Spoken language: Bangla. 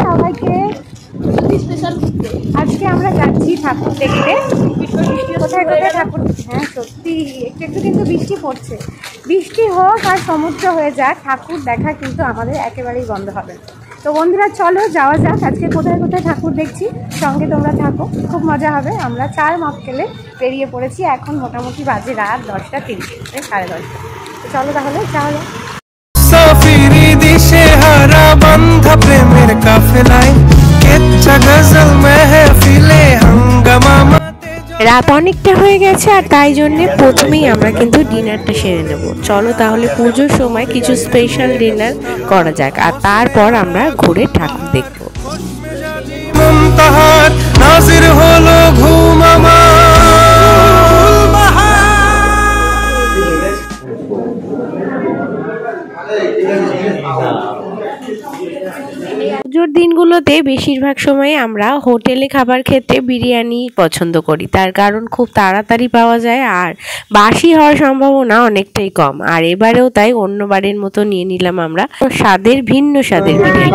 সবাইকে আজকে আমরা যাচ্ছি ঠাকুর দেখতে। কোথায় কোথায় ঠাকুর? হ্যাঁ সত্যি একটু একটু কিন্তু বৃষ্টি পড়ছে। বৃষ্টি হোক আর সমুদ্র হয়ে যাক, ঠাকুর দেখা কিন্তু আমাদের একেবারেই বন্ধ হবে। তো বন্ধুরা চলো যাওয়া যাক, আজকে কোথায় কোথায় ঠাকুর দেখছি, সঙ্গে তোমরা থাকো, খুব মজা হবে। আমরা 4 মক্কেলে বেরিয়ে পড়েছি, এখন মোটামুটি বাজে রাত 10:30, 10:30। তো চলো তাহলে যাওয়া যাক। রাত অনেকটা হয়ে গেছে, আর তাই জন্যে প্রথমেই আমরা কিন্তু ডিনারটা সেরে নেব। চলো তাহলে পুজোর সময় কিছু স্পেশাল ডিনার করা যাক, আর তারপর আমরা ঘুরে ঠাকুর দেখবো। পুজোর দিনগুলোতে বেশিরভাগ সময় আমরা হোটেলে খাবার খেতে বিরিয়ানি পছন্দ করি, তার কারণ খুব তাড়াতাড়ি পাওয়া যায় আর বাসি হওয়ার সম্ভাবনা অনেকটাই কম। আর এবারেও তাই অন্যবারের মতো নিয়ে নিলাম আমরা ভিন্ন স্বাদের বিরিয়ানি।